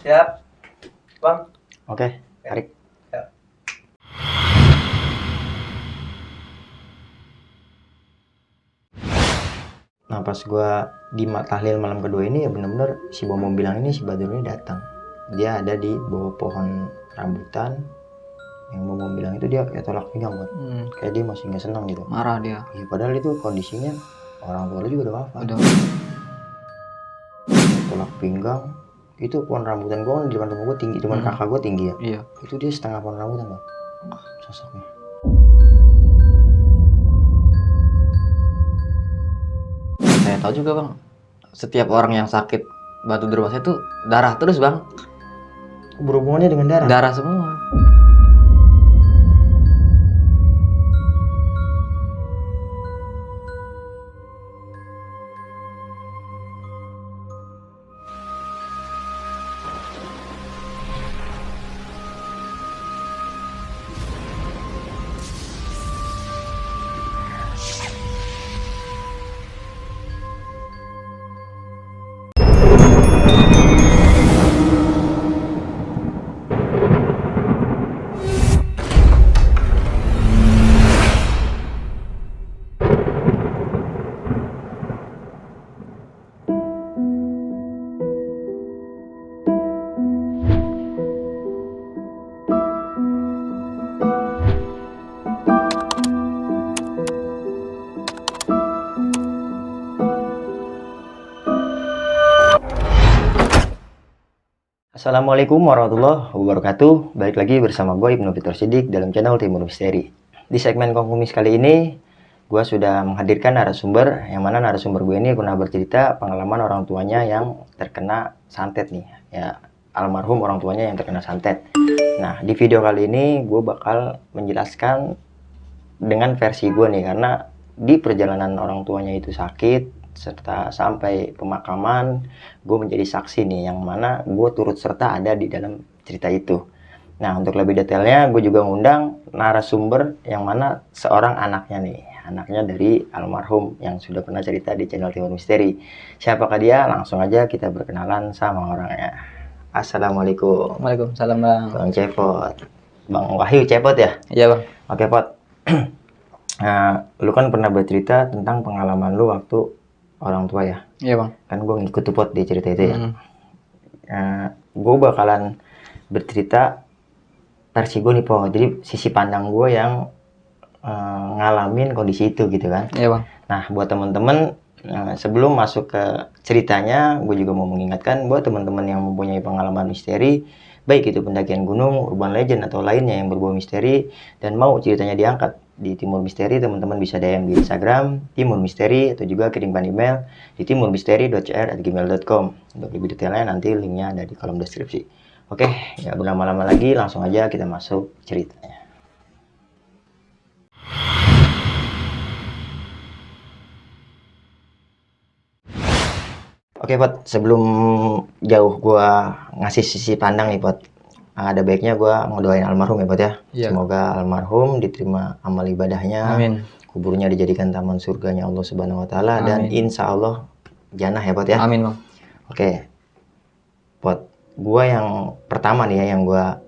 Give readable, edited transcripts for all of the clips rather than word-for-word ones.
Siap, Bang. Oke, tarik. Siap. Nah pas gue di tahlil malam kedua ini ya bener-bener si Bomo bilang ini si Badur ini datang. Dia ada di bawah pohon rambutan. Yang Bomo bilang itu dia kayak tolak pinggang buat. Kayak dia masih nggak senang gitu. Marah dia. Ya, padahal itu kondisinya orang tua juga udah wafat. Udah. Tolak pinggang. Itu pohon rambutan gue kan di depan rumah gue tinggi, cuman kakak gue tinggi ya. Iya. Itu dia setengah pohon rambutan bang. Sosoknya. Saya tahu juga bang, setiap orang yang sakit batu di rumah saya tuh darah terus bang. Berhubungannya dengan darah? Darah semua. Assalamualaikum warahmatullahi wabarakatuh. Balik lagi bersama gue Ibnu Fitur Sidik dalam channel Timur Misteri. Di segmen Kongkumis kali ini, gue sudah menghadirkan narasumber yang mana narasumber gue ini pernah bercerita pengalaman orang tuanya yang terkena santet nih. Ya, almarhum orang tuanya yang terkena santet. Nah, di video kali ini gue bakal menjelaskan dengan versi gue nih, karena di perjalanan orang tuanya itu sakit serta sampai pemakaman, gue menjadi saksi nih, yang mana gue turut serta ada di dalam cerita itu. Nah, untuk lebih detailnya gue juga ngundang narasumber yang mana seorang anaknya nih, anaknya dari almarhum yang sudah pernah cerita di channel Timur Misteri. Siapakah dia? Langsung aja kita berkenalan sama orangnya. Assalamualaikum. Waalaikumsalam bang. Bang Cepot. Bang Wahyu Cepot ya? Iya bang. Oke Pot. Nah, lu kan pernah bercerita tentang pengalaman lu waktu orang tua ya? Iya bang. Kan gue ngikut tuh Pot di cerita itu ya. Gue bakalan bercerita versi gue nih Pot. Jadi sisi pandang gue yang ngalamin kondisi itu gitu kan. Iya bang. Nah buat temen-temen, sebelum masuk ke ceritanya, gue juga mau mengingatkan buat teman-teman yang mempunyai pengalaman misteri, baik itu pendakian gunung, urban legend atau lainnya yang berbau misteri dan mau ceritanya diangkat di Timur Misteri, teman-teman bisa DM di Instagram Timur Misteri atau juga kirimkan email di timurmisteri.cr@gmail.com. Untuk lebih detailnya nanti linknya ada di kolom deskripsi. Oke, nggak berlama-lama lagi, langsung aja kita masuk ceritanya. Oke Pot, sebelum jauh gua ngasih sisi pandang nih Pot, ada baiknya gua ngedoain almarhum ya Pot ya. Iya. Semoga almarhum diterima amal ibadahnya, Amin. kuburnya dijadikan taman surganya Allah Subhanahu Wa Taala, dan insya Allah jannah ya Pot ya. Amin bang. Oke Pot, gua yang pertama nih ya, yang gua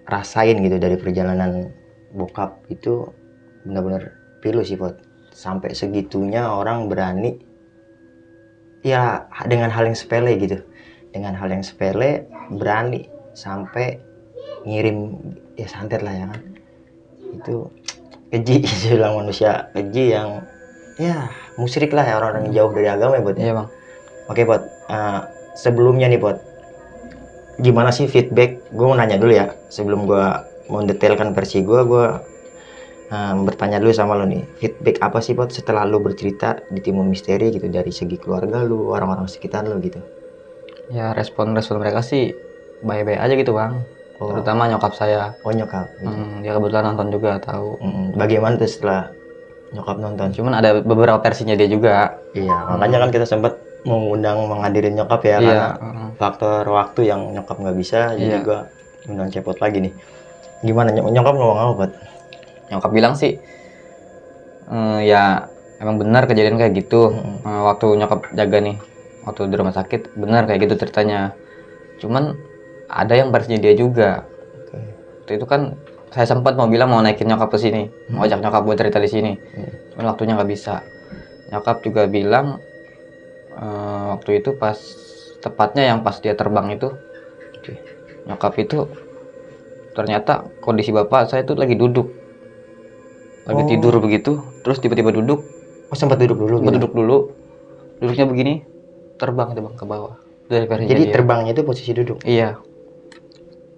rasain gitu dari perjalanan bokap itu benar-benar pilu sih Pot. Sampai segitunya orang berani ya dengan hal yang sepele gitu, dengan hal yang sepele berani sampai ngirim ya santet lah ya kan. Itu keji sih bilang, manusia keji yang ya musyrik lah ya, orang-orang yang jauh dari agama ya Bot. Iya bang. Oke Bot, sebelumnya nih Bot, gimana sih feedback, gue mau nanya dulu ya sebelum gue mendetailkan versi gue bertanya dulu sama lo nih, feedback apa sih Pot setelah lo bercerita di Timur Misteri gitu, dari segi keluarga lo, orang-orang sekitar lo gitu? Ya respon mereka sih baik-baik aja gitu bang. Oh. Terutama nyokap saya. Oh nyokap gitu. Dia kebetulan nonton juga tahu. Bagaimana tuh setelah nyokap nonton? Cuman ada beberapa versinya dia juga. Iya, makanya kan kita sempat mengundang menghadirin nyokap ya, karena faktor waktu yang nyokap nggak bisa, jadi gua undang Cepot lagi nih. Gimana nyokap ngomong apa Pot? Nyokap bilang sih ya emang benar kejadian kayak gitu. Waktu nyokap jaga nih, waktu di rumah sakit benar kayak gitu ceritanya. Cuman ada yang barisnya dia juga. Oke. Waktu itu kan saya sempat mau bilang mau naikin nyokap ke sini, mau ajak nyokap buat cerita di sini. Cuman waktunya nggak bisa. Nyokap juga bilang waktu itu pas tepatnya yang pas dia terbang itu, Oke. nyokap itu ternyata kondisi bapak saya itu lagi duduk, lagi tidur begitu, terus tiba-tiba duduk, Oh, sempat duduk dulu sempat gitu. duduk dulu, duduknya begini, terbang itu bang ke bawah dari versi Jadi dia. terbangnya itu posisi duduk. Iya.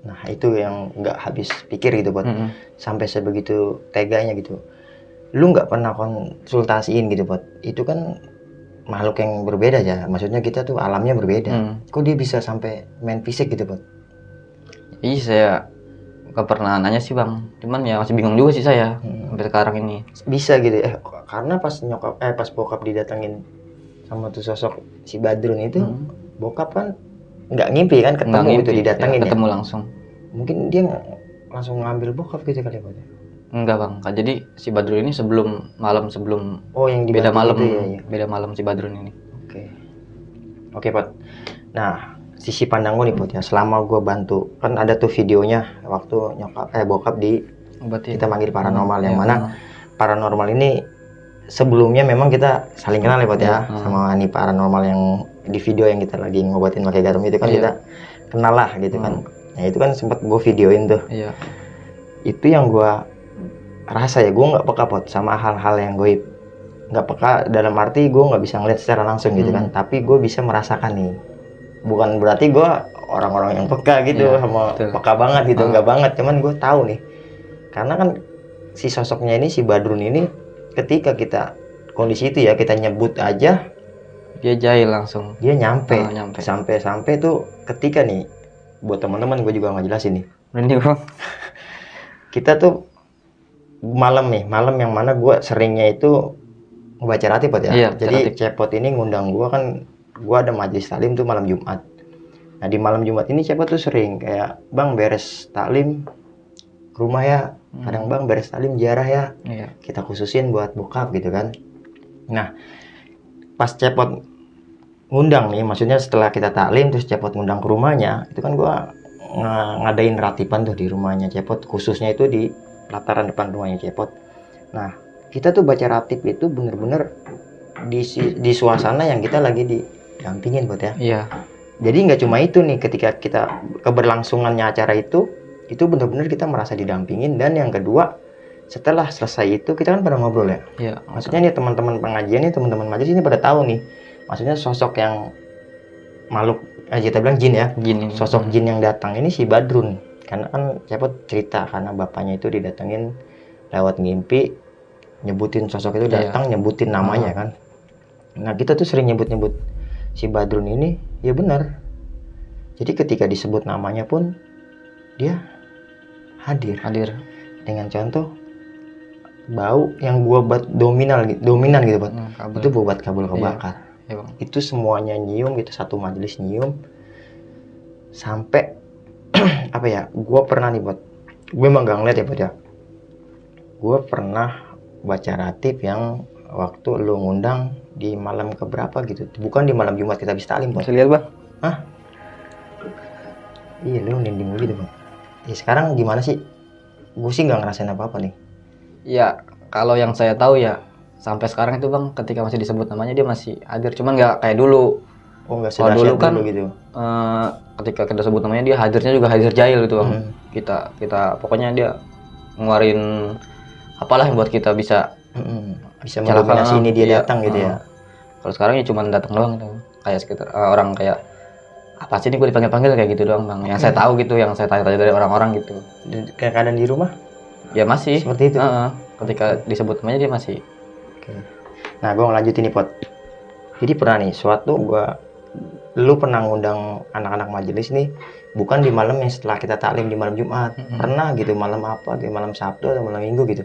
Nah, itu yang nggak habis pikir gitu buat sampai sebegitu teganya gitu. Lu nggak pernah konsultasiin gitu buat itu kan makhluk yang berbeda ya. Maksudnya kita tuh alamnya berbeda. Kok dia bisa sampai main fisik gitu buat? Iya, saya nggak pernah nanya sih bang, cuman ya masih bingung juga sih saya sampai sekarang ini. Bisa gitu karena pas pas bokap didatengin sama tuh sosok si Badrun itu, bokap kan nggak ngimpi kan Nggak ketemu ngimpi, gitu didatengin ya. ketemu langsung. Mungkin dia langsung ngambil bokap gitu kali Pak. Enggak bang, jadi si Badrun ini sebelum yang beda dibantu malam, itu ya. beda malam si Badrun ini. Oke Pak. Nah, sisi pandang gue nih Pot ya, selama gue bantu kan ada tuh videonya waktu bokap di kita manggil paranormal yang mana paranormal ini sebelumnya memang kita saling kenal ya Pot ya, sama nih paranormal yang di video yang kita lagi ngobatin pakai garam itu kan kita kenal lah gitu kan. Nah itu kan sempat gue videoin tuh. Itu yang gue rasa ya, gue nggak peka Pot sama hal-hal yang goib. Nggak peka dalam arti gue nggak bisa ngeliat secara langsung gitu kan, tapi gue bisa merasakan nih. Bukan berarti gue orang-orang yang peka gitu sama peka banget gitu, nggak banget, cuman gue tahu nih karena kan si sosoknya ini, si Badrun ini, ketika kita kondisi itu ya kita nyebut aja dia jahil langsung, dia nyampe. Sampai tuh ketika nih buat teman-teman gue juga nggak jelasin nih, ini bang, kita tuh malam yang mana gue seringnya itu ngebaca ratib Pot ya. Jadi Cepot ini ngundang gue kan, gue ada majelis taklim tuh malam Jumat. Nah di malam Jumat ini Cepot tuh sering kayak, bang beres taklim ke rumah ya, kadang bang beres taklim ziarah ya, kita khususin buat bokap gitu kan. Nah pas Cepot ngundang nih, maksudnya setelah kita taklim terus Cepot ngundang ke rumahnya, itu kan gue ngadain ratiban tuh di rumahnya Cepot, khususnya itu di pelataran depan rumahnya Cepot. Nah kita tuh baca ratib itu bener-bener di suasana yang kita lagi didampingin Pot ya. Jadi nggak cuma itu nih, ketika kita keberlangsungannya acara itu benar-benar kita merasa didampingin. Dan yang kedua, setelah selesai itu kita kan pada ngobrol ya. Maksudnya nih teman-teman pengajian nih, teman-teman majelis ini pada tahu nih, maksudnya sosok yang makhluk kita bilang jin ya, sosok jin yang datang ini si Badrun. Karena kan Cepot cerita karena bapaknya itu didatengin lewat mimpi, nyebutin sosok itu datang, nyebutin namanya kan. Nah kita tuh sering nyebut si Badrun ini, ya benar. Jadi ketika disebut namanya pun dia hadir. Dengan contoh bau yang gua buat dominan gitu Pak. Itu buat kabel kebakar. Itu semuanya nyium, itu satu majelis nyium. Sampai apa ya? Gua pernah nih Pak. Gue emang gak ngeliat ya Pak ya. Gue pernah baca ratib yang waktu lu ngundang di malam keberapa gitu, bukan di malam Jumat kita habis taklim Pak. Bisa lihat bang? Hah? Iya lu ninding gitu Bang. Ya sekarang gimana sih? Gue sih nggak ngerasain apa-apa nih. Ya kalau yang saya tahu ya sampai sekarang itu bang, ketika masih disebut namanya dia masih hadir, cuman nggak kayak dulu. Oh nggak Kalau dulu kan gitu. Ketika kita sebut namanya dia hadirnya juga hadir jahil gitu bang. Kita pokoknya dia ngeluarin apalah yang buat kita bisa mendominasi ini dia datang gitu ya. Kalau sekarang ya cuma datang doang gitu. Kayak sekitar orang kayak apa sih ini gue dipanggil-panggil kayak gitu doang bang. Yang saya tahu gitu, yang saya tanya-tanya dari orang-orang gitu. Kayak keadaan di rumah? Ya masih. Seperti itu. Ketika disebut namanya dia masih. Nah gue ngelanjutin nih Pot. Jadi pernah nih lu pernah ngundang anak-anak majelis nih, bukan di malam yang setelah kita taklim di malam Jumat. Pernah gitu malam apa, di malam Sabtu atau malam Minggu gitu.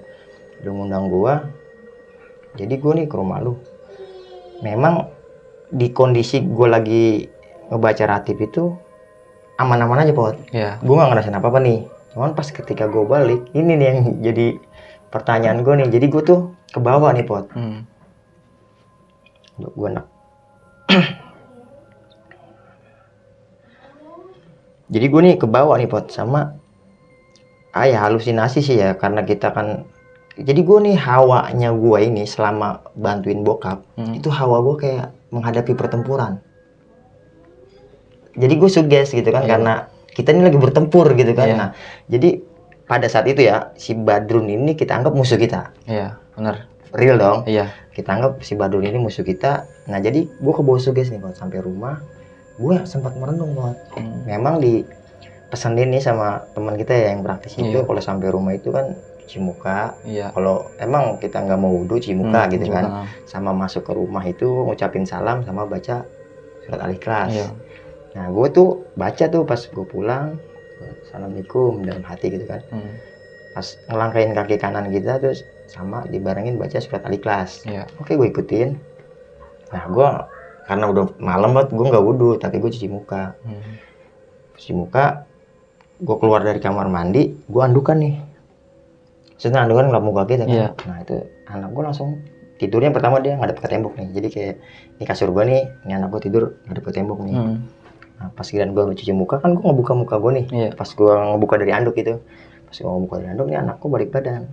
Lu ngundang gua. Jadi gua nih ke rumah lu. Memang di kondisi gua lagi ngebaca ratib itu aman-aman aja Pot. Gua nggak ngerasain apa-apa nih. Cuman pas ketika gua balik, ini nih yang jadi pertanyaan gua nih. Jadi gua tuh ke bawah nih Pot. Gua nak Jadi gue nih kebawa nih Pot sama ya halusinasi sih ya, karena kita kan, jadi gue nih hawanya gue ini selama bantuin bokap itu hawa gue kayak menghadapi pertempuran. Jadi gue suges gitu kan, karena kita ini lagi bertempur gitu kan. Nah jadi pada saat itu ya si Badrun ini kita anggap musuh kita. Iya, benar. Real dong. Iya. Kita anggap si Badrun ini musuh kita. Nah jadi gue kebawa suges nih Pot. Sampai rumah gue sempat merenung Pot. Memang di pesanin nih sama teman kita ya yang praktis itu, kalau sampai rumah itu kan cuci muka. Kalau emang kita nggak mau wudhu, cuci muka gitu kan. Sama masuk ke rumah itu ngucapin salam sama baca surat Al-Ikhlas. Nah gue tuh baca tuh pas gue pulang, Assalamualaikum dalam hati gitu kan. Pas ngelangkain kaki kanan kita terus sama dibarengin baca surat Al-Ikhlas. Oke, gue ikutin. Nah gue karena udah malam banget, gue nggak wudhu tapi gue cuci muka. Cuci muka, gue keluar dari kamar mandi, gue andukan nih. Setelah andukan ngelap muka kita kan. Nah itu anak gue langsung tidurnya pertama dia ngadep ke tembok nih. Jadi kayak ini kasur gue nih, ini anak gue tidur ngadep ke tembok nih. Nah pas giliran gue cuci muka kan gue ngebuka muka gue nih. Pas gue ngebuka dari anduk itu, pas gue ngebuka dari anduk nih anakku balik badan,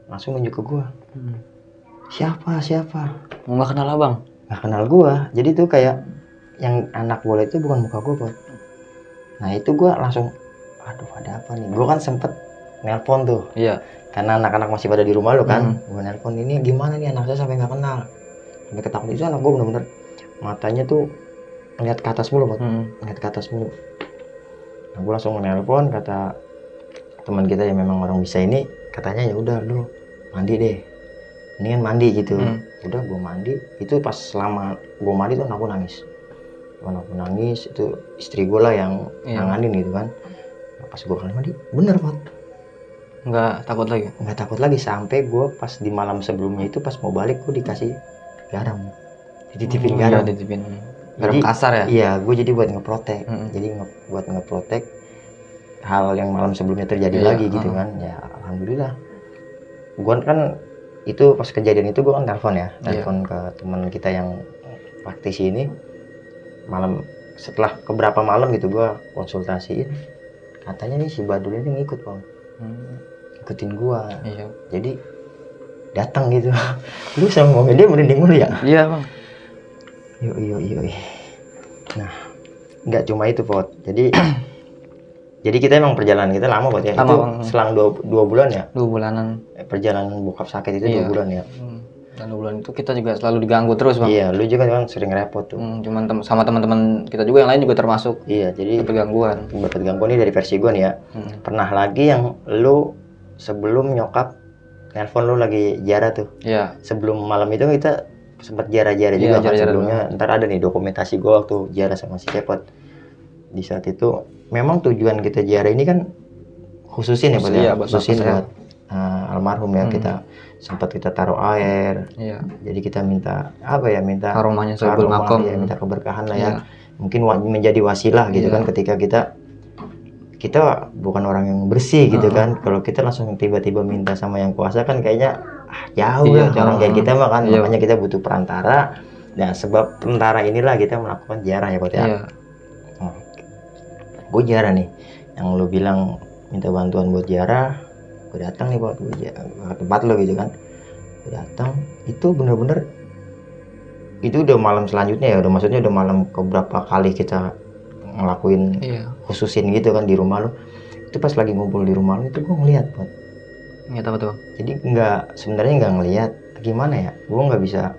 langsung nunjuk ke gue. Siapa? Nggak kenal abang? Nggak kenal gue. Jadi tuh kayak yang anak bola itu bukan muka gue Pot. Nah itu gue langsung, aduh ada apa nih? Gue kan sempet nelpon tuh. Karena anak-anak masih pada di rumah lo kan. Gue nelpon, ini gimana nih anak saya sampai nggak kenal. Sampai ketakutan itu anak gue bener-bener matanya tuh ngeliat ke atas mulu Pot. Ngeliat ke atas mulu. Nah gue langsung nelpon, kata teman kita yang memang orang bisa ini, katanya ya udah lu mandi deh. Mendingan mandi gitu. Udah gue mandi. Itu pas selama gue mandi tuh anakku nangis. Anakku nangis, itu istri gue lah yang nanganin gitu kan. Nah, pas gue kali mandi, bener Pot. Nggak takut lagi? Nggak takut lagi, sampai gue pas di malam sebelumnya itu pas mau balik gue dikasih garam. Dititipin garam. Dititipin garam kasar ya? Iya, gue jadi buat ngeprotek. Jadi buat ngeprotek hal yang malam sebelumnya terjadi lagi gitu kan. Ya alhamdulillah. Gue kan itu pas kejadian itu gue kan telepon ke teman kita yang praktisi ini. Malam setelah keberapa malam gitu gue konsultasiin, katanya nih si Badul ini ngikut Bang. Ikutin gue. Jadi datang gitu. Lu sama ngomongin dia merinding mulu ya? Iya Bang. Yoi. Nah nggak cuma itu Pot. Jadi kita emang perjalanan kita lama Pot ya. Itu selang 2 bulan ya? 2 bulanan. Perjalanan bokap sakit itu 2 bulan ya. Dan 2 bulan itu kita juga selalu diganggu terus Bang. Iya, lu juga kan sering repot tuh. Cuman sama teman-teman kita juga yang lain juga termasuk. Iya, jadi dapat gangguan ini dari versi gue nih ya. Pernah lagi yang lu sebelum nyokap nelpon lu lagi ziarah tuh. Iya. Sebelum malam itu kita sempat ziarah-ziarah juga kan sebelumnya. Ntar ada nih dokumentasi gue waktu ziarah sama si Cepot. Di saat itu memang tujuan kita ziarah ini kan khususin ya Pak ya. Khususin buat almarhum ya. Kita sempat kita taruh air. Jadi kita minta apa ya, minta aromanya sebelum makom ya, minta keberkahan lah ya. Mungkin menjadi wasilah gitu kan, ketika kita bukan orang yang bersih gitu kan. Kalau kita langsung tiba-tiba minta sama yang kuasa kan kayaknya jauh lah orang kayak kita mah kan. Makanya kita butuh perantara. Nah sebab perantara inilah kita melakukan ziarah ya Pak ya. Gue ziarah nih, yang lu bilang minta bantuan buat ziarah, gue datang nih buat ke tempat lo gitu kan. Gue datang, itu bener-bener itu udah malam selanjutnya ya, maksudnya udah malam keberapa kali kita ngelakuin khususin gitu kan di rumah lo. Itu pas lagi ngumpul di rumah lo itu gue ngeliat Bot. Ngeliat apa tuh? Jadi sebenarnya nggak ngeliat, gimana ya, gue nggak bisa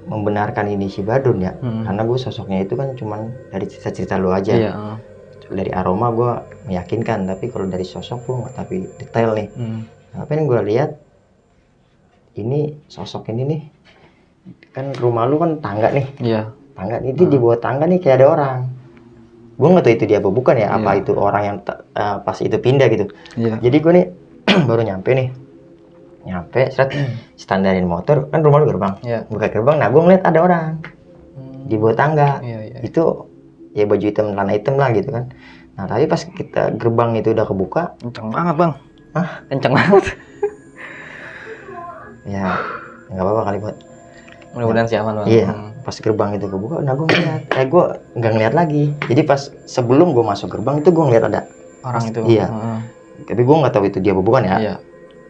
membenarkan ini si Badun ya. Karena gue sosoknya itu kan cuman dari cerita-cerita lo aja. Dari aroma gue meyakinkan, tapi kalau dari sosok gue nggak tapi detail nih. Apa yang gue lihat ini sosok ini nih, kan rumah lu kan tangga nih. Tangga ini di bawah tangga nih kayak ada orang. Gue nggak tahu itu dia apa bukan ya. Apa itu orang yang pas itu pindah gitu. Jadi gue nih baru nyampe seret, standarin motor kan, rumah lu gerbang. Buka gerbang, nah gue ngeliat ada orang di bawah tangga. Itu ya baju hitam, celana hitam lah gitu kan. Nah tapi pas kita gerbang itu udah kebuka, kenceng banget Bang. Kenceng banget. Ya nggak apa-apa kali Buat. Mudah-mudahan sih aman Bang. Iya, pas gerbang itu kebuka, nah gue ngeliat, gue nggak ngeliat lagi. Jadi pas sebelum gue masuk gerbang itu gue ngeliat ada Orang itu. iya. Tapi gue nggak tahu itu dia apa bukan ya. Iya.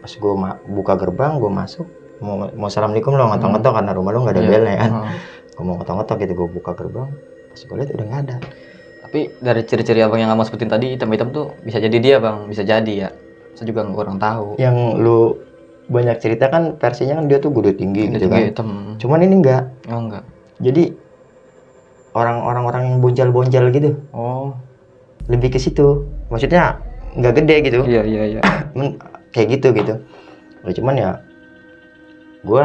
Pas gue buka gerbang, gue masuk, mau assalamualaikum lo, ngetok-ngetok karena rumah lo nggak ada belnya kan. Gue mau ngetok-ngetok gitu, gue buka gerbang, pas gue lihat udah nggak ada. Tapi dari ciri-ciri abang yang abang sebutin tadi, hitam-hitam tuh bisa jadi dia bang, bisa jadi ya. Saya juga kurang tahu. Yang lu banyak cerita kan versinya kan dia tuh gede tinggi Ini gitu tinggi, kan. hitam. Cuman ini enggak. Oh enggak. Jadi orang yang bonjal-bonjal gitu. Oh. Lebih ke situ. Maksudnya nggak gede gitu. Iya. Kayak gitu. Ya, cuman ya gue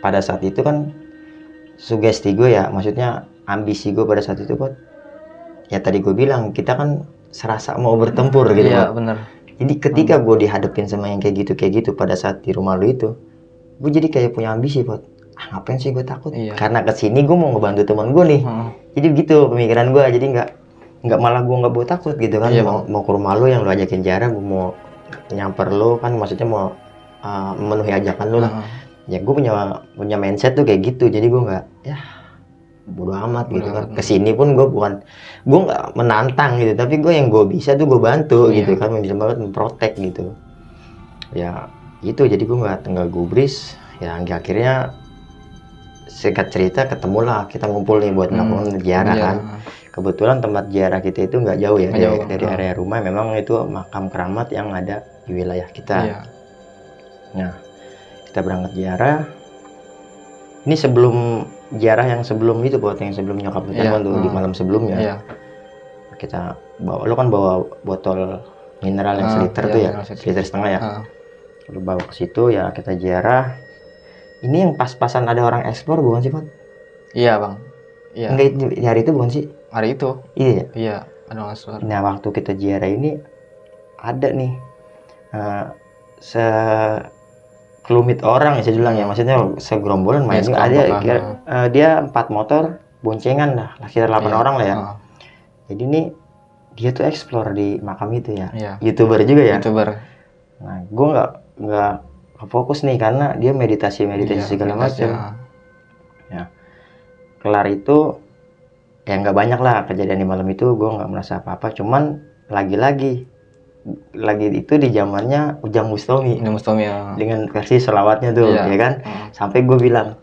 pada saat itu kan sugesti gue ya, maksudnya ambisi gue pada saat itu buat ya tadi gue bilang kita kan serasa mau bertempur gitu. Iya bener. Jadi ketika gue dihadapin sama yang kayak gitu pada saat di rumah lu itu, gue jadi kayak punya ambisi buat ngapain sih gue takut? Iya. Karena kesini gue mau ngebantu teman gue nih. Jadi gitu pemikiran gue, jadi nggak malah gue nggak bawa takut gitu kan. Iya, mau ke rumah lu yang lu ajakin Jara, gue mau nyamper lu kan, maksudnya mau memenuhi ajakan lu lah. Ya gue punya mindset tuh kayak gitu, jadi gue nggak bodo amat gitu kan. Kesini pun gue nggak menantang gitu, tapi gue yang gue bisa tuh gue bantu gitu kan, bisa banget memprotek gitu ya gitu. Jadi gue nggak gubris ya. Akhirnya singkat cerita ketemulah, kita ngumpul nih buat melakukan ziarah kan. Kebetulan tempat ziarah kita itu nggak jauh ya dari area rumah, memang itu makam keramat yang ada di wilayah kita. Nah kita berangkat ziarah. Ini sebelum ziarah yang sebelum itu, buat yang sebelum nyokap lu telepon tuh di malam sebelumnya. Kita bawa, lu kan bawa botol mineral yang seliter tuh ya, seliter setengah ya. Lu bawa ke situ ya, kita ziarah. Ini yang pas-pasan ada orang eksplor bukan sih, Pak? Iya bang. Iya. Enggak, di hari itu bukan sih? Hari itu. Iya. Iya. Ada orang eksplor. Nah waktu kita ziarah ini ada nih kelumit orang ya saya bilang ya, maksudnya segerombolan main ada dia 4 motor boncengan lah, sekitar 8 orang lah ya. Jadi nih dia tuh explore di makam itu ya. YouTuber juga ya. Nah gue nggak fokus nih karena dia meditasi segala macam ya. Kelar itu ya nggak banyak lah kejadian di malam itu, gue nggak merasa apa-apa. Cuman lagi itu di zamannya Ujang Bustami ya. Dengan versi selawatnya tuh ya kan. Sampai gue bilang,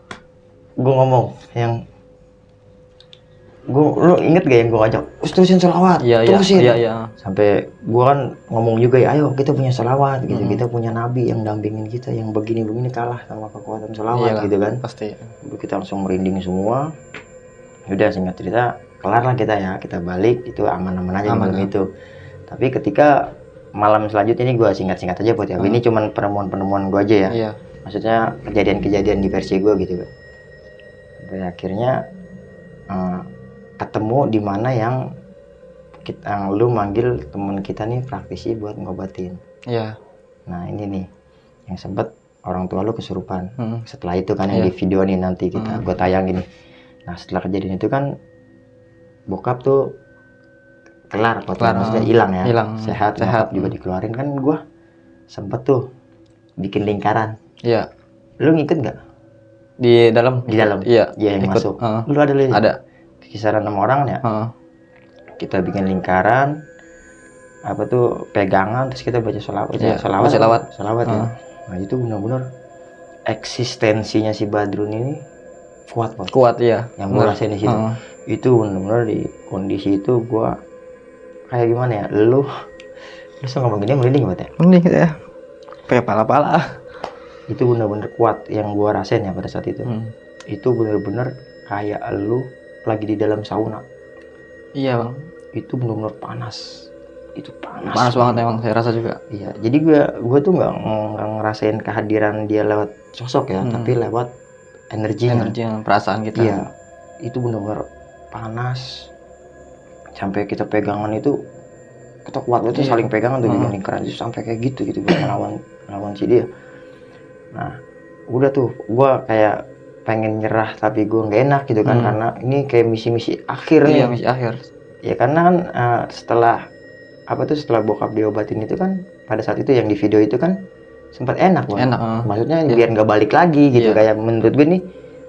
gue ngomong yang lu inget gak yang gue ngajak terusin selawat, terusin. Sampai gue kan ngomong juga ya, ayo kita punya selawat gitu, kita punya nabi yang dampingin kita, yang begini kalah sama kekuatan selawat gitu kan. Pasti. Kita langsung merinding semua. Udah singkat cerita kelar lah kita ya, kita balik itu aman-aman aja malam itu. Tapi ketika malam selanjutnya ini gue singkat-singkat aja buat ya. Ini cuman penemuan gue aja ya. Maksudnya kejadian-kejadian di versi gue gitu kan. Sampai akhirnya ketemu di mana yang lu manggil teman kita nih praktisi buat ngobatin. Nah ini nih yang sempet orang tua lu kesurupan. Setelah itu kan yang di video nih nanti gue tayangin nih. Nah setelah kejadian itu kan bokap tuh kelar maksudnya hilang ya, sehat juga dikeluarin kan. Gue sempet tuh bikin lingkaran. Lu ngikut nggak di dalam? Iya yang ikut. Masuk. Lu ada lihat? Ada kisaran 6 orang ya. Kita bikin lingkaran apa tuh pegangan, terus kita baca selawat ya. Nah itu benar-benar eksistensinya si Badrun ini kuat ya. Yang gue rasain di situ itu benar-benar di kondisi itu gue kayak gimana ya, lu ngomong gini merinding banget ya. Merinding ya, kayak pala-pala. Itu bener-bener kuat yang gua rasain ya pada saat itu. Itu bener-bener kayak lu lagi di dalam sauna. Iya bang. Itu bener-bener panas. Itu panas banget emang, saya rasa juga. Iya, jadi gua tuh nggak ngerasain kehadiran dia lewat sosok ya, tapi lewat energinya, perasaan kita. Iya, itu bener-bener panas. Sampai kita pegangan itu kita kuat itu saling pegangan tuh di lingkaran itu sampai kayak gitu buat melawan si dia. Nah udah tuh gua kayak pengen nyerah tapi gua nggak enak gitu kan, karena ini kayak misi akhir nih. Misi akhir ya, karena kan setelah bokap diobatin itu kan, pada saat itu yang di video itu kan sempat enak. Maksudnya biar nggak balik lagi gitu. Kayak menurut gue nih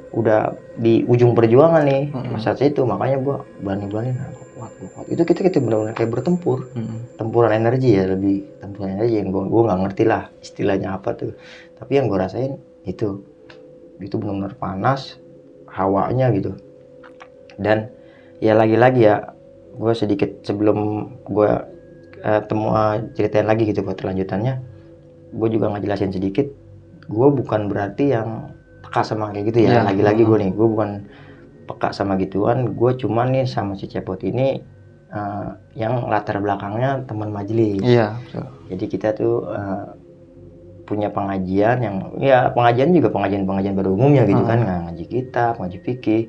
udah di ujung perjuangan nih masa itu, makanya gue berani-berani, nah, gue kuat. Itu kita benar-benar kayak bertempur, tempuran energi ya, lebih tempuran energi yang gue nggak ngerti lah istilahnya apa tuh, tapi yang gue rasain itu benar-benar panas hawanya gitu. Dan ya lagi-lagi ya, gue sedikit sebelum gue ceritain lagi gitu buat lanjutannya, gue juga ngejelasin sedikit, gue bukan berarti yang peka sama kayak gitu ya. Lagi-lagi gue bukan peka sama gituan, gue cuman nih sama si Cepot ini yang latar belakangnya teman majelis. Jadi kita tuh punya pengajian yang ya pengajian pada umumnya gitu kan, ngaji kitab, ngaji fikih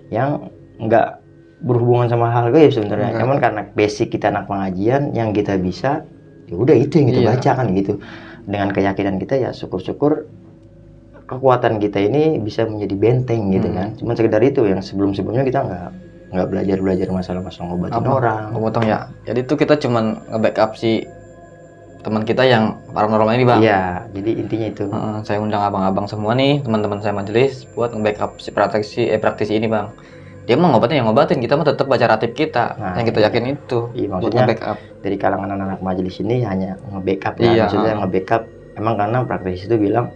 yang nggak berhubungan sama hal gaib sebenarnya. Cuman karena basic kita anak pengajian, yang kita bisa ya udah itu yang kita baca kan gitu. Dengan keyakinan kita ya syukur-syukur kekuatan kita ini bisa menjadi benteng gitu kan. Cuman sekedar itu, yang sebelum-sebelumnya kita nggak belajar masalah-masalah ngobatin orang. Potong ya. Jadi itu kita cuman nge-backup si teman kita yang paranormal ini, Bang. Iya, jadi intinya itu. Saya undang abang-abang semua nih, teman-teman saya majelis buat nge-backup si praktisi ini, Bang. Dia mau ngobatin, kita mah tetap baca ratib kita, yang kita yakin itu. Iya, maksudnya backup dari kalangan anak-anak majelis ini hanya nge-backup ya. Maksudnya nge-backup, emang karena praktisi itu bilang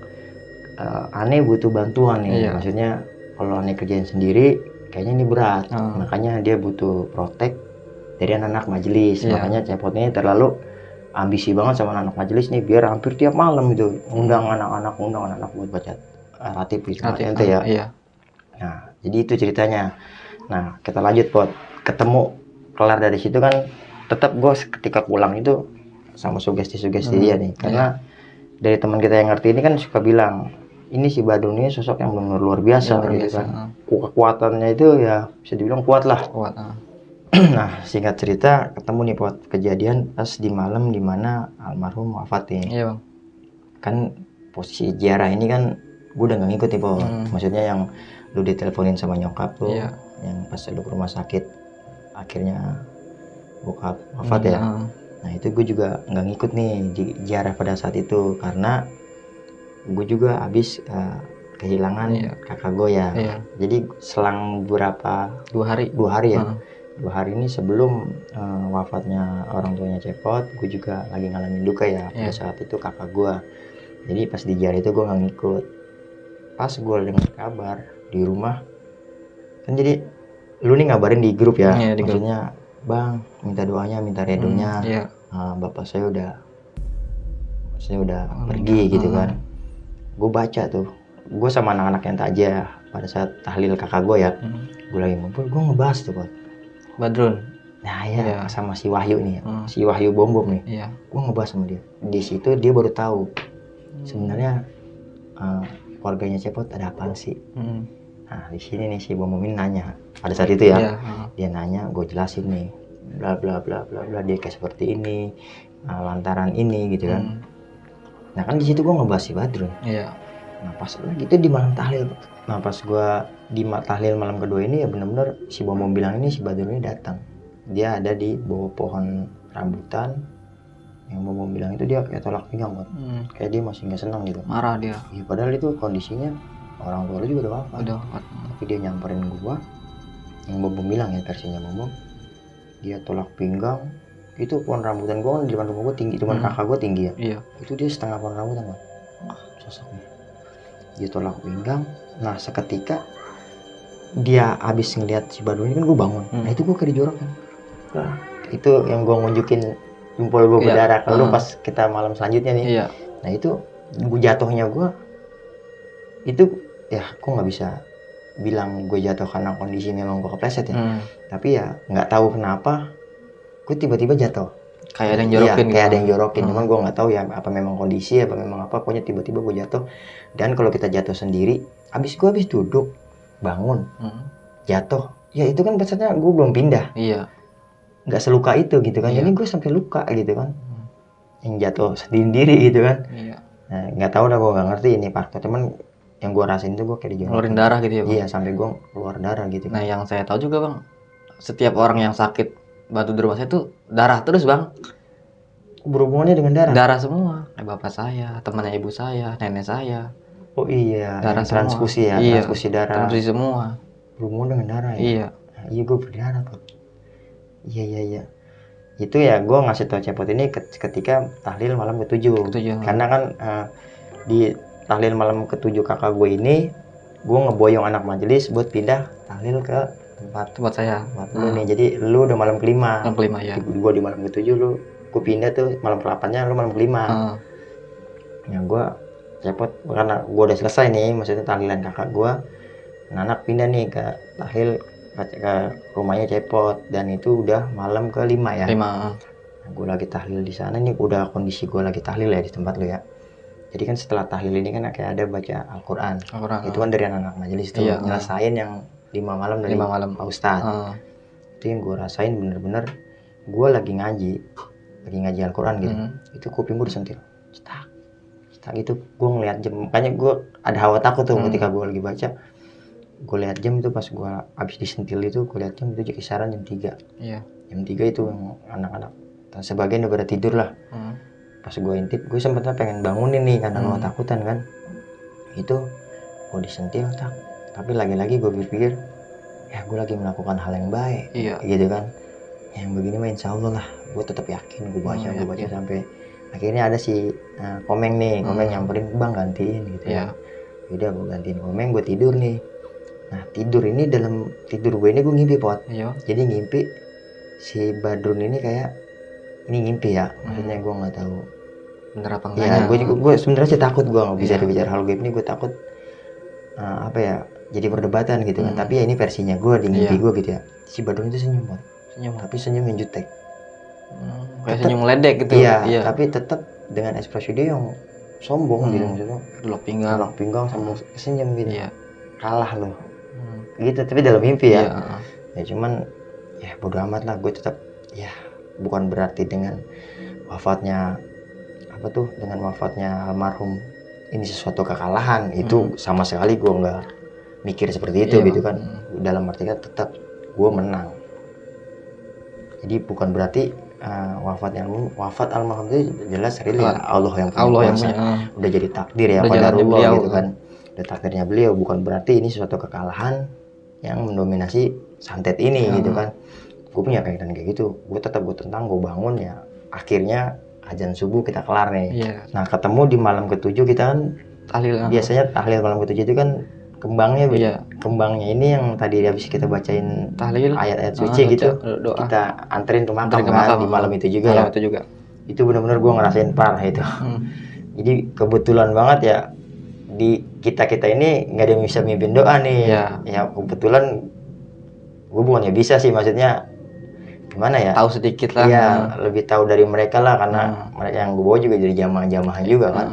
aneh butuh bantuan nih. Maksudnya kalau aneh kerjain sendiri kayaknya ini berat, makanya dia butuh protek dari anak-anak majelis. Makanya Cepotnya terlalu ambisi banget sama anak majelis nih, biar hampir tiap malam itu undang anak-anak buat baca ratib gitu ya. Nah, jadi itu ceritanya. Nah, kita lanjut buat ketemu kelar dari situ kan, tetap gue ketika pulang itu sama sugesti-sugesti dia nih, karena dari teman kita yang ngerti ini kan suka bilang ini si Badrun ini sosok yang benar luar biasa gitu kan. Kekuatannya itu ya bisa dibilang kuat lah. Nah, singkat cerita ketemu nih buat kejadian pas di malam dimana almarhum wafat nih. Iya, Bang. Kan posisi ziarah ini kan gue udah nggak ngikut nih, Pak. Maksudnya yang lu diteleponin sama nyokap tuh, yang pas lu ke rumah sakit akhirnya bokap wafat ya. Nah itu gue juga nggak ngikut nih ziarah pada saat itu, karena gue juga habis kehilangan kakak gue ya. Jadi selang dua hari ya. 2 hari ini sebelum wafatnya orang tuanya Cepot, gue juga lagi ngalamin duka ya pada saat itu kakak gue. Jadi pas di ziarah itu gue nggak ngikut. Pas gue dengar kabar di rumah kan, jadi lu nih ngabarin di grup ya, maksudnya bang minta doanya, minta redonya, bapak saya udah pergi gitu kan. Gue baca tuh, gue sama anak-anak yang takja pada saat tahlil kakak gue ya, gue lagi ngumpul, gue ngebahas tuh buat Badrun. Nah ya, sama si Wahyu nih, si Wahyu Bom nih, gue ngebahas sama dia. Di situ dia baru tahu sebenarnya keluarganya Cepot ada apaan sih. Nah di sini nih si Bom ini nanya pada saat itu ya, dia nanya, gue jelasin nih, bla bla bla bla bla, dia kayak seperti ini, lantaran ini gitu kan. Nah kan di situ gue ngebahas si Badrun. Nah pas lagi itu di malam tahlil. Nah pas gue di tahlil malam kedua ini ya benar-benar si Bom bilang ini si Badrun ini datang. Dia ada di bawah pohon rambutan. Yang Bom bilang itu dia kayak tolak pinggang buat. Kayak dia masih nggak senang gitu. Marah dia. Ya, padahal itu kondisinya orang tua juga udah wafat. Tapi dia nyamperin gua. Yang Bom bilang ya versinya Bom. Dia tolak pinggang. Itu pohon rambutan gua kan di depan rumah gua tinggi, depan kakak gua tinggi ya. Itu dia setengah pohon rambutan bang. Sosoknya. Dia tolak pinggang. Nah seketika dia habis ngeliat si Badrun ini kan gue bangun. Nah itu gue kayak dijorokan. Nah, itu yang gue ngunjukin jempol gue berdarah ke lu pas kita malam selanjutnya nih. Nah itu gue jatuhnya gue itu ya gue nggak bisa bilang gue jatuh karena kondisi memang gue kepleset ya. Tapi ya nggak tahu kenapa gue tiba-tiba jatuh. Kayak ada yang jorokin. Kayak ada yang jorokin. Cuman gue nggak tahu ya apa memang kondisi apa memang apa. Pokoknya tiba-tiba gue jatuh. Dan kalau kita jatuh sendiri, habis duduk, bangun, jatuh. Ya itu kan pesannya gue belum pindah. Nggak seluka itu gitu kan. Jadi gue sampai luka gitu kan. Yang jatuh sendiri gitu kan. Nah, nggak tahu dah, gue nggak ngerti ini faktor. Cuman yang gue rasain itu gue kayak dijorokin. Ngeluarin darah gitu ya, Bang? Iya, sampai gue keluar darah gitu. Nah yang saya tahu juga, Bang, setiap orang yang sakit batu di rumah saya itu darah terus, Bang. Berhubungannya dengan darah? Darah semua. Kayak bapak saya, temannya ibu saya, nenek saya. Oh iya, Darah yang transfusi semua. ya, Iya, transfusi darah. transfusi semua. Berhubungan dengan darah ya. Iya. Nah, iya gue berdarah tuh. Iya iya iya. Itu ya gue ngasih tau Cepot ini ketika tahlil malam ke-7. Ketujuh. Karena kan di tahlil malam ke-7 kakak gue ini, gue ngeboyong anak majelis buat pindah tahlil ke Tempat saya. tempat lu nih. Jadi lu udah malam kelima. Malam kelima ya. Gue di malam ke-7, gue pindah tuh malam ke-8-nya, lu malam kelima. Ya gue Cepot, karena gue udah selesai nih, maksudnya tahlilan kakak gue, anak pindah nih ke tahlil ke rumahnya Cepot, dan itu udah malam ke-5 ya. 5. Nah, gue lagi tahlil di sana nih, udah kondisi gue lagi tahlil ya di tempat lu ya. Jadi kan setelah tahlil ini kan kayak ada baca Al-Quran. Itu kan dari anak-anak majelis tuh, Iya, nyelesain yang 5 malam dari 5 malam. Pak Ustadz. Itu yang gue rasain bener-bener, gue lagi ngaji Al-Quran gitu. Itu kuping gue disentil, cetak gitu. Gue ngeliat jam, makanya gue ada hawa takut tuh ketika gue lagi baca. Gue lihat jam itu, pas gue abis disentil itu, gue lihat jam itu kisaran jam 3. Iya. Jam 3 itu yang anak-anak sebagian udah pada tidur lah. Pas gue intip, gue sempetnya pengen bangunin nih karena gue takutan kan. Itu gue disentil tak, tapi lagi-lagi gue berpikir, ya gue lagi melakukan hal yang baik. Iya. Gitu kan. Yang begini mah insya Allah lah, gue tetap yakin. Gue baca sampai akhirnya ada si Komeng nih, Komeng nyamperin, bang gantiin gitu ya. Udah gue gantiin Komeng, gue tidur nih. Nah tidur ini, dalam tidur gue ini gue ngimpi Pot. Iya. Jadi ngimpi si Badrun ini kayak, ini ngimpi ya, maksudnya gue nggak tahu bener apa enggaknya. ya. Gue sebenarnya sih takut, gue nggak bisa bicara hal gaib ini, gue takut apa ya, jadi perdebatan gitu kan. Tapi ya ini versinya gue di ngimpi gue gitu ya. Si Badrun itu senyum Pot. Tapi senyum yang jutek. Kayak senyum ledek gitu. Iya. Tapi tetap dengan ekspresi dia yang sombong gitu, maksudnya Gelok pinggang sama senyum gitu. Iya. Kalah loh. Gitu, tapi dalam mimpi ya. Ya cuman ya bodo amat lah, gue tetap ya, bukan berarti dengan wafatnya almarhum ini sesuatu kekalahan. Itu sama sekali gue nggak mikir seperti itu gitu kan. Dalam artinya tetap gue menang. Jadi bukan berarti wafat almarhum itu jelas real ya, Allah yang punya. Udah jadi takdir ya, qadarullah gitu kan. Udah takdirnya beliau, bukan berarti ini suatu kekalahan yang mendominasi santet ini gitu kan. Gue punya keyakinan kayak gitu, gue tetap gue tentang, gue bangun ya. Akhirnya azan subuh kita kelar nih. Nah ketemu di malam ke-7 kita kan tahlil. Biasanya tahlil malam ke-7 itu kan kembangnya kembangnya ini yang tadi habis kita bacain tahlil ayat-ayat suci gitu, doa. kita anterin ke makam kan di malam itu juga ya. Itu benar-benar gue ngerasain parah itu. Jadi kebetulan banget ya, di kita ini nggak ada yang bisa mimpin doa nih. Ya kebetulan gue bukannya bisa sih, maksudnya gimana ya, tahu sedikit lah ya. Lebih tahu dari mereka lah, karena mereka yang gue bawa juga jadi jamaah juga kan.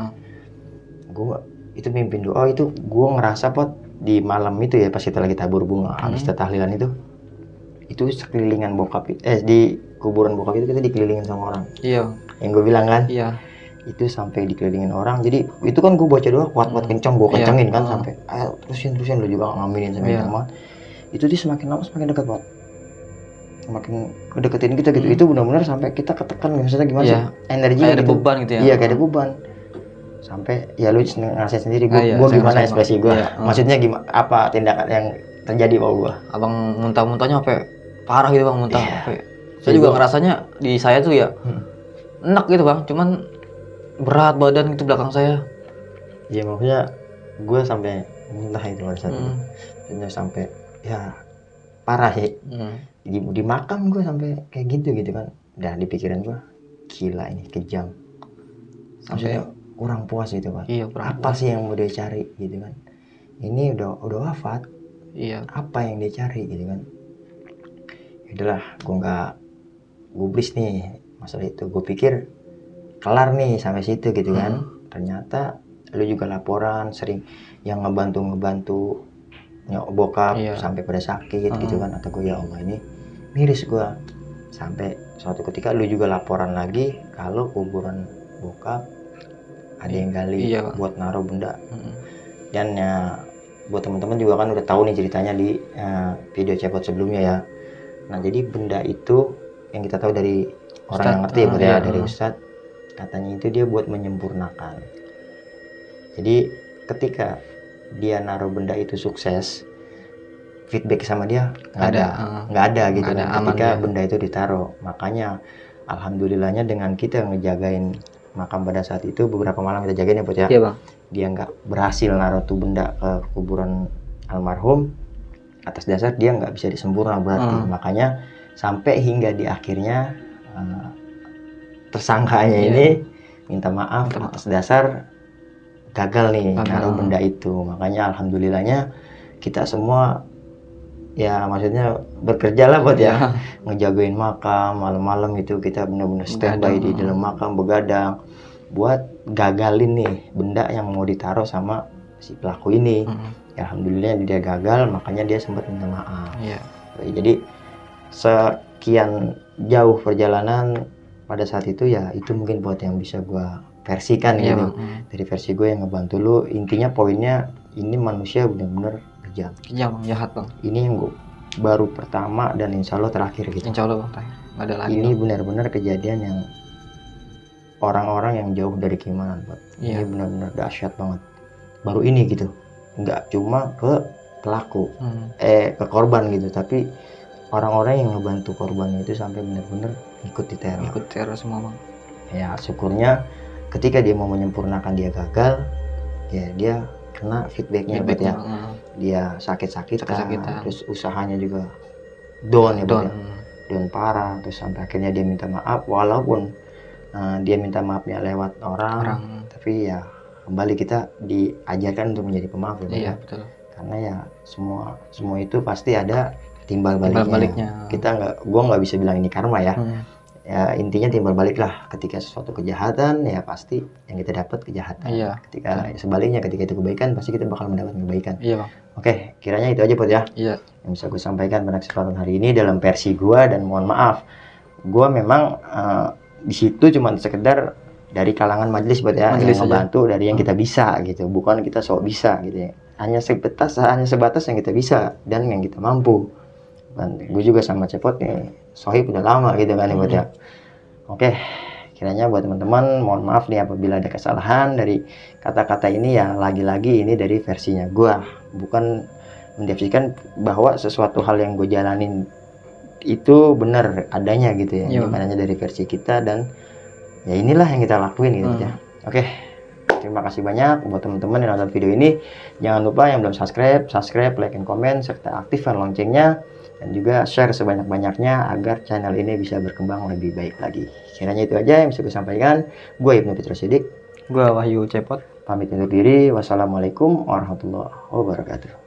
Gue itu mimpin doa, itu gue ngerasa Pot di malam itu ya, pas kita lagi tabur bunga habis tahlilan itu sekelilingan bokap di kuburan bokap itu kita dikelilingin sama orang. Iya, yang gue bilang kan. Iya, itu sampai dikelilingin orang. Jadi itu kan gue baca doa kuat kencang, gue kencengin kan sampai ayo terusin lu juga ngaminin sama teman. Itu dia semakin lama semakin dekat Pot, semakin kedeketin kita gitu. Itu benar-benar sampai kita ketekan, maksudnya gimana sih, energi kayak ada gitu. beban gitu ya. Iya, kayak ada beban. Sampai ya lu ngerasain sendiri gue gimana ekspresi gue. Maksudnya gimana, apa tindakan yang terjadi sama gue. Abang muntah-muntahnya sampai parah gitu Bang, muntah. Saya juga ngerasanya di saya tuh ya enak gitu Bang, cuman berat badan gitu belakang saya. Iya, maksudnya gue sampai muntah itu pada saat itu. Maksudnya sampai ya parah sih. Di makam gue sampai kayak gitu kan. Dan di pikiran gue, gila ini kejam. Maksudnya kurang puas gitu kan. Iya, apa sih yang mau dia cari gitu kan. Ini udah wafat. Iya. Apa yang dia cari gitu kan. Yaudahlah, gue nggak gubris nih masalah itu. Gue pikir kelar nih sampai situ gitu kan. Ternyata lu juga laporan sering yang ngebantu bokap sampai pada sakit gitu kan. Atau gue, ya Allah ini miris gue. Sampai suatu ketika lu juga laporan lagi kalau kuburan bokap ada yang gali buat naruh benda. Dan ya buat teman-teman juga kan udah tahu nih ceritanya di video Cepot sebelumnya ya. Nah jadi benda itu yang kita tahu dari orang yang ngerti dari Ustadz, katanya itu dia buat menyempurnakan. Jadi ketika dia naruh benda itu sukses, feedback sama dia nggak ada gitu nggak kan ada, aman ketika dia. benda itu ditaruh. Makanya alhamdulillahnya dengan kita ngejagain makam pada saat itu, beberapa malam kita jagain ya Bud ya, Iya bang. dia nggak berhasil naruh tuh benda ke kuburan almarhum atas dasar dia nggak bisa disempurna berarti. Makanya sampai hingga di akhirnya tersangkanya ini minta maaf atas dasar gagal nih naruh benda itu. Makanya alhamdulillahnya kita semua ya maksudnya bekerja lah Buat ya ngejagain makam malam-malam itu, kita benar-benar standby di dalam makam begadang buat gagalin nih benda yang mau ditaruh sama si pelaku ini. Ya, alhamdulillah dia gagal, makanya dia sempat minta maaf. Jadi sekian jauh perjalanan pada saat itu ya, itu mungkin buat yang bisa gua versikan gitu. Dari versi gue yang ngebantu lu, intinya poinnya ini manusia benar-benar kejam, jahat bang. Ini yang gue baru pertama dan insya Allah terakhir gitu. Insya Allah bang, nggak ada lagi. Ini benar-benar kejadian yang orang-orang yang jauh dari keimanan Buat. Ini benar-benar dahsyat banget. Baru ini gitu, nggak cuma ke pelaku, ke korban gitu, tapi orang-orang yang ngebantu korban itu sampai benar-benar ikut diteror semua bang. Ya syukurnya ketika dia mau menyempurnakan dia gagal, ya dia kena feedbacknya Buat ya. Dia sakit-sakitan, terus usahanya juga down ya Buat ya, down parah, terus sampai akhirnya dia minta maaf, walaupun dia minta maafnya lewat orang, tapi ya kembali kita diajarkan untuk menjadi pemaaf ya Buat ya. Betul. Karena ya semua itu pasti ada timbal baliknya. Gua nggak bisa bilang ini karma ya. Ya intinya timbal balik lah, ketika sesuatu kejahatan ya pasti yang kita dapat kejahatan. Ketika sebaliknya, ketika itu kebaikan pasti kita bakal mendapat kebaikan. Oke, kiranya itu aja Buat ya. Yang bisa gue sampaikan pada kesempatan hari ini dalam versi gua, dan mohon maaf gua memang di situ cuma sekedar dari kalangan majelis Buat ya, yang membantu dari yang kita bisa gitu, bukan kita sok bisa gitu ya. Hanya sebatas yang kita bisa dan yang kita mampu. Dan gue juga sama Cepot nih, sohib udah lama gitu kan ya Buat ya. Oke, kiranya buat teman-teman mohon maaf nih apabila ada kesalahan dari kata-kata ini, ya lagi-lagi ini dari versinya gue, bukan mendefinikan bahwa sesuatu hal yang gue jalanin itu benar adanya gitu ya. Ini adanya dari versi kita, dan ya inilah yang kita lakuin gitu ya. Oke, terima kasih banyak buat teman-teman yang nonton video ini. Jangan lupa yang belum subscribe, like and comment, serta aktifkan loncengnya, dan juga share sebanyak-banyaknya agar channel ini bisa berkembang lebih baik lagi. Kiranya itu aja yang bisa gue sampaikan. Gue Ibnu Fitro Siddiq, gue Wahyu Cepot, pamit undur diri. Wassalamualaikum warahmatullahi wabarakatuh.